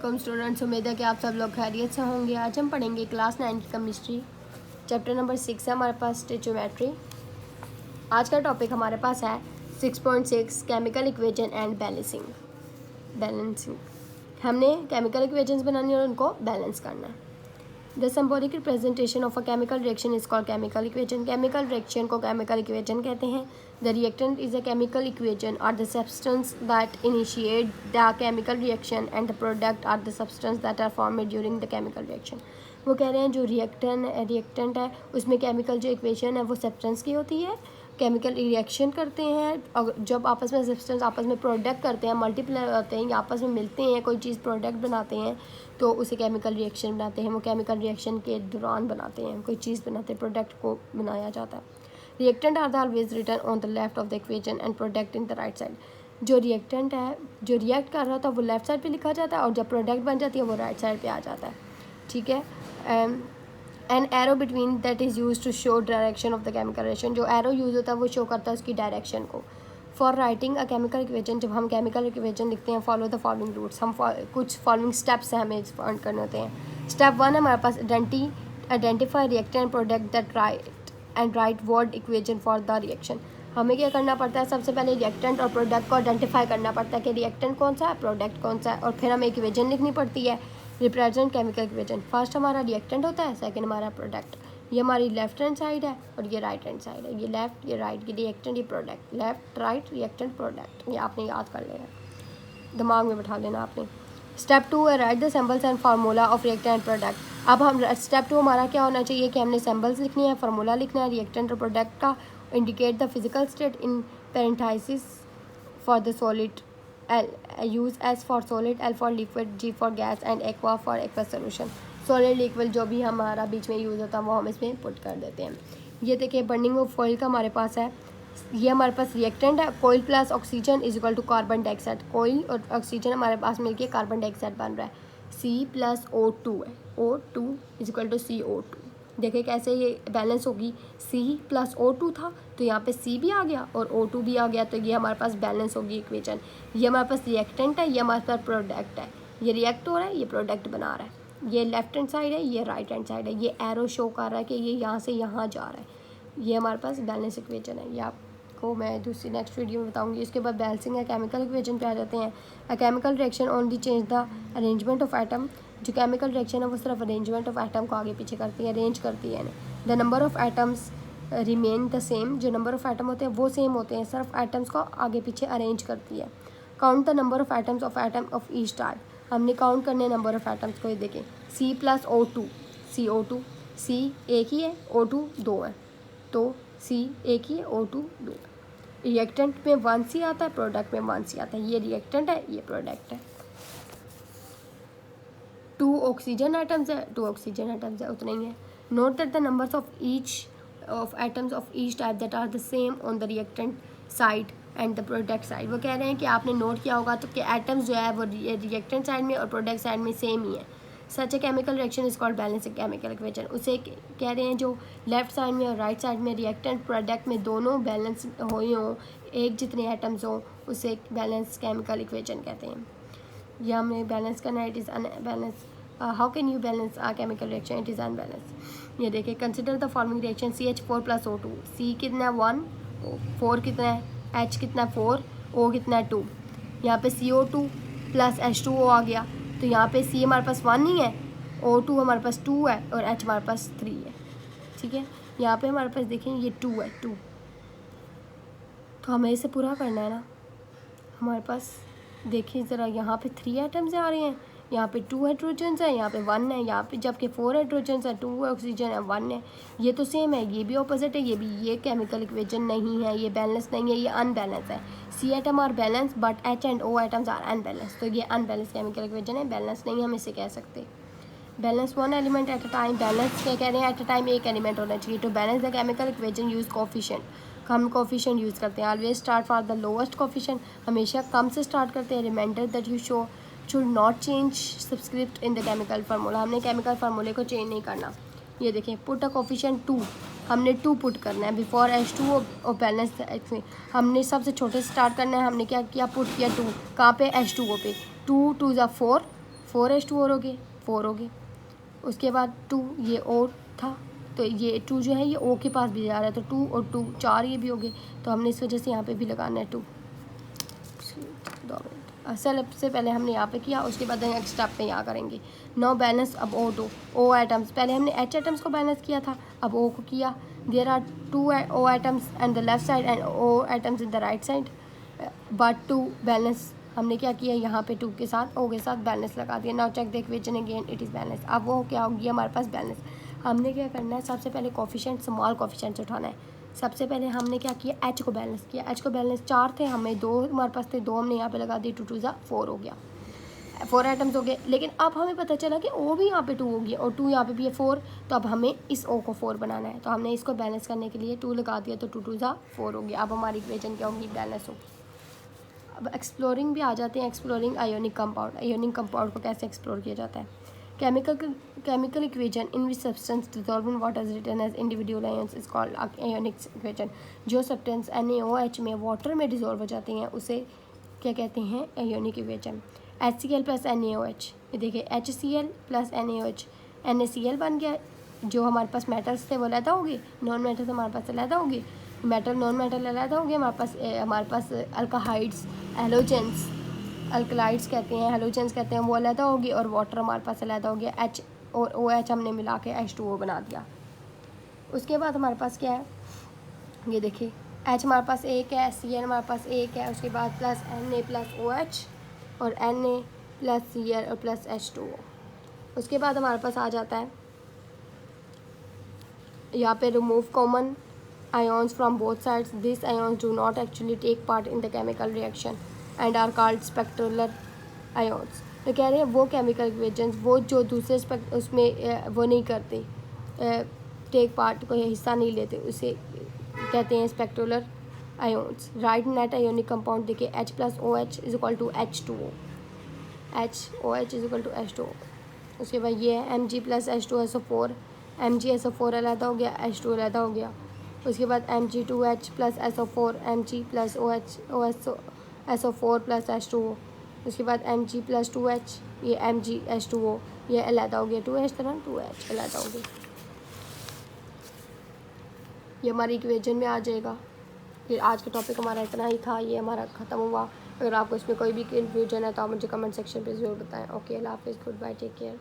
वालेकुम स्टूडेंट्स, उम्मीद है कि आप सब लोग खैरियत से होंगे। आज हम पढ़ेंगे क्लास 9 की केमिस्ट्री, चैप्टर नंबर 6 है हमारे पास स्टोइचियोमेट्री। आज का टॉपिक हमारे पास है 6.6 केमिकल इक्वेशन एंड बैलेंसिंग। हमने केमिकल इक्वेशंस बनानी है और उनको बैलेंस करना है। The symbolic representation of a chemical reaction is called chemical equation. Chemical reaction को केमिकल इक्वेशन कहते हैं। The reactant is a chemical equation are the substance that initiate the chemical reaction and the product are the substance that are formed during the chemical reaction. वो कह रहे हैं जो reactant है उसमें केमिकल जो इक्वेशन है वो सब्सटेंस की होती है। केमिकल रिएक्शन करते हैं और जब आपस में सब्सटेंस आपस में प्रोडक्ट करते हैं, मल्टीप्लाई होते हैं या आपस में मिलते हैं, कोई चीज़ प्रोडक्ट बनाते हैं तो उसे केमिकल रिएक्शन बनाते हैं। वो केमिकल रिएक्शन के दौरान बनाते हैं, कोई चीज़ बनाते हैं, प्रोडक्ट को बनाया जाता है। Reactant are the always written on the left of the equation and product in the right side. जो रिएक्टेंट है, जो रिएक्ट कर रहा था वो लेफ्ट साइड पे लिखा जाता है और जब प्रोडक्ट बन जाती है वो राइट साइड पे आ जाता है। ठीक है। An arrow between that is use to show direction of the chemical reaction. जो एरो यूज़ होता है वो शो करता है उसकी डायरेक्शन को। For writing a chemical equation, जब हम केमिकल इक्वेशन लिखते हैं, फॉलो द फॉलोइंग रूट्स। हम कुछ फॉलोइंग स्टेप्स हैं हमें फाइंड करने होते हैं। स्टेप 1 हमारे पास identify reactant product that write word equation for the reaction. हमें क्या करना पड़ता है, सबसे पहले रिएक्टेंट और प्रोडक्ट को आइडेंटिफाई करना पड़ता है कि रिएक्टेंट कौन सा है, प्रोडक्ट कौन सा है, और फिर हमें इक्वेशन लिखनी पड़ती है। Represent chemical equation. फर्स्ट हमारा रिएक्टेंट होता है, सेकंड हमारा प्रोडक्ट। ये हमारी लेफ्ट हैंड साइड है और ये राइट हैंड साइड है। ये लेफ्ट, ये राइट, ये रिएक्टेंट, ये product. Left right reactant product, ये आपने याद कर लेना, दिमाग में बैठा लेना आपने। स्टेप 2 है right the symbols and formula of reactant and product. अब हम स्टेप 2 हमारा क्या होना चाहिए कि हमने सिंबल्स लिखनी है, फार्मूला लिखना है रिएक्टेंट और प्रोडक्ट का। Indicate the physical state in parenthesis for the solid. L use S for solid, L for liquid, G for gas and aqua for aqueous solution। Solid liquid जो भी हमारा बीच में यूज़ होता है वो हम इसमें पुट कर देते हैं। ये देखिए बर्निंग ऑफ ऑयल का हमारे पास है। ये हमारे पास रिएक्टेंट है, कोयल plus oxygen is equal to carbon dioxide. कोयल और ऑक्सीजन हमारे पास मिलके कार्बन डाइऑक्साइड बन रहा है। C+O2 है, O2 is equal to CO2। देखिए कैसे ये बैलेंस होगी। C+O2 था तो यहाँ पे C भी आ गया और O2 भी आ गया, तो ये हमारे पास बैलेंस होगी इक्वेशन। ये हमारे पास रिएक्टेंट है, ये हमारे पास प्रोडक्ट है। ये रिएक्ट हो रहा है, ये प्रोडक्ट बना रहा है। ये लेफ्ट हैंड साइड है, ये राइट हैंड साइड है। ये एरो शो कर रहा है कि ये यहाँ से यहाँ जा रहा है। ये हमारे पास बैलेंस इक्वेशन है। ये आपको मैं दूसरी नेक्स्ट वीडियो में बताऊँगी। इसके बाद बैलेंसिंग है, केमिकल इक्वेशन पे आ जाते हैं। अ chemical reaction only change the arrangement of atom. जो केमिकल रिएक्शन है वो सिर्फ अरेंजमेंट ऑफ एटम को आगे पीछे करती है, अरेंज करती है। The number of atoms remain the same. जो नंबर ऑफ एटम होते हैं वो सेम होते हैं, सिर्फ एटम्स को आगे पीछे अरेंज करती है। Count the number of atoms of atom of each type. हमने काउंट करने नंबर ऑफ एटम्स को। ये देखें C+O2, CO2, C एक ही है, O2 दो है, तो C एक ही है, O2 दो है। रिएक्टेंट में 1C आता है, प्रोडक्ट में 1C आता है। ये रिएक्टेंट है, ये प्रोडक्ट है। 2 ऑक्सीजन एटम्स है, 2 ऑक्सीजन एटम्स है, उतना ही है। Note that the numbers of atoms of each type that are the same on the reactant side and the product side. वो कह रहे हैं कि आपने नोट किया होगा तो कि एटम्स जो है वो रिएक्टेंट साइड में और प्रोडक्ट साइड में सेम ही है। Such a chemical reaction is called balancing chemical equation. उसे कह रहे हैं जो लेफ्ट साइड में और राइट साइड में रिएक्टेंट प्रोडक्ट में दोनों बैलेंस हुए हों, एक जितने एटम्स हों, उसे बैलेंस केमिकल इक्वेशन कहते हैं। यह हमें बैलेंस करना है, it is unbalance. How can you balance a chemical reaction, it is unbalance. ये देखिए consider the following reaction CH4+O2। C कितना है 1, 4 कितना है, H कितना है 4, O कितना है 2। यहाँ पे CO2 प्लस H2O आ गया, तो यहाँ पे C हमारे पास 1 नहीं है, O2 हमारे पास 2 है और H हमारे पास 3 है। ठीक है, यहाँ पे हमारे पास देखें ये 2 है, 2, तो हमें इसे पूरा करना है ना। हमारे पास देखिए ज़रा यहाँ पे 3 एटम्स आ रहे हैं, यहाँ पे 2 हाइड्रोजन्स है, यहाँ पे 1 है, यहाँ पे जबकि 4 हाइड्रोजन्स है, 2 ऑक्सीजन है, 1 है। ये तो सेम है, ये भी ऑपोजिट है, ये भी। ये केमिकल इक्वेशन नहीं है, ये बैलेंस नहीं है, ये अनबैलेंस है। C atom are balance but H and O atoms are unbalance. तो ये अनबैलेंस केमिकल इक्वेशन है, बैलेंस नहीं हम इसे कह सकते। Balance 1 element at a time. Balance क्या कह रहे हैं, एट अ टाइम एक एलिमेंट होना चाहिए। To balance the chemical equation use coefficient. हम कोफिशिएंट यूज़ करते हैं। Always start for the lowest coefficient. हमेशा कम से स्टार्ट करते हैं। Reminder that you should not change subscript in the chemical formula. हमने केमिकल फार्मूले को चेंज नहीं करना। ये देखें पुट अ कोफिशिएंट 2, हमने 2 पुट करना है बिफोर H2 और बैलेंस इसमें हमने सबसे छोटे से स्टार्ट करना है। हमने क्या किया, पुट किया 2 कहाँ पे, H2O पे। 2 2 ज़ा 4, 4H2 हो गए, 4 हो गए। उसके बाद 2 ये O था, तो ये 2 जो है ये O के पास भी जा रहा है, तो 2 और 2 4 ये भी हो गए, तो हमने इस वजह से यहाँ पे भी लगाना है 2। 2 मिनट, सबसे पहले हमने यहाँ पे किया, उसके बाद नेक्स्ट स्टेप पे यहाँ करेंगे। नो बैलेंस अब O2 O एटम्स, पहले हमने H एटम्स को बैलेंस किया था, अब O को किया। There are 2 O atoms and the left side and O atoms in the right side, but 2 balance हमने क्या किया, यहाँ पे 2 के साथ O के साथ बैलेंस लगा दिया। Now check the equation again, it is balance. अब वो क्या होगी हमारे पास बैलेंस। हमने क्या करना है, सबसे पहले कोफिशिएंट स्मॉल कोफिशिएंट उठाना है। सबसे पहले हमने क्या किया, H को बैलेंस किया। H को बैलेंस 4 थे, हमें 2 हमारे पास थे, 2 हमने यहाँ पे लगा दिए, 2 2 4 हो गया, 4 आइटम्स हो गए। लेकिन अब हमें पता चला कि O भी यहाँ पे 2 हो गया और 2 यहाँ पे भी है 4, तो अब हमें इस O को 4 बनाना है, तो हमने इसको बैलेंस करने के लिए 2 लगा दिया, तो 2 2 4 हो गया। अब हमारी इक्वेशन क्या होगी, बैलेंस होगी। अब एक्सप्लोरिंग भी आ जाते हैं, exploring ionic compound. Ionic compound को कैसे एक्सप्लोर किया जाता है, chemical equation in which substance dissolve in water is written as individual ions is called ionic equation. जो सब्सटेंस NaOH में वाटर में डिसॉल्व हो जाते हैं उसे क्या कहते हैं, ionic equation. HCl plus NaOH, ये देखिए HCl प्लस NaOH, NaCl बन गया। जो हमारे पास मेटल्स थे वो अलग हो गए, नॉन मेटल्स हमारे पास अलग हो गए, मेटल नॉन मेटल अलग हो गए। हमारे पास अल्काहाइड्स, हेलोजेंस, अल्कलाइड्स कहते हैं, हेलोजेंस कहते हैं, वो अलग हो गए, और वाटर हमारे पास अलग हो गया। H और OH हमने मिला के H2O बना दिया। उसके बाद हमारे पास क्या है, ये देखिए H हमारे पास एक है, Cl हमारे पास एक है, उसके बाद प्लस Na प्लस OH और Na प्लस Cl और प्लस H2O। उसके बाद हमारे पास आ जाता है यहाँ पे remove common ions from both sides. These ions do not actually take part in the chemical reaction and are called spectral ions. तो कह रहे हैं वो केमिकल इक्वेशंस वो जो दूसरे उसमें वो नहीं करते, टेक पार्ट कोई हिस्सा नहीं लेते, उसे कहते हैं spectator ions. Right net ionic compound देखिए H plus OH is equal to H2O, HOH is equal to H2O। उसके बाद ये है Mg प्लस H2SO4, MgSO4 अलग हो गया, H2 अलग हो गया। उसके बाद Mg2H plus SO4, Mg plus SO4 plus H2O। उसके बाद Mg प्लस 2H, ये MgH2O, ये अलग हो गया, 2H तरह 2H अलग हो गया। ये हमारी इक्वेशन में आ जाएगा। फिर आज का टॉपिक हमारा इतना ही था, ये हमारा ख़त्म हुआ। अगर आपको इसमें कोई भी कन्फ्यूजन है तो आप मुझे कमेंट सेक्शन पे ज़रूर बताएं। ओके, अल्लाह हाफिज़, गुड बाय, टेक केयर।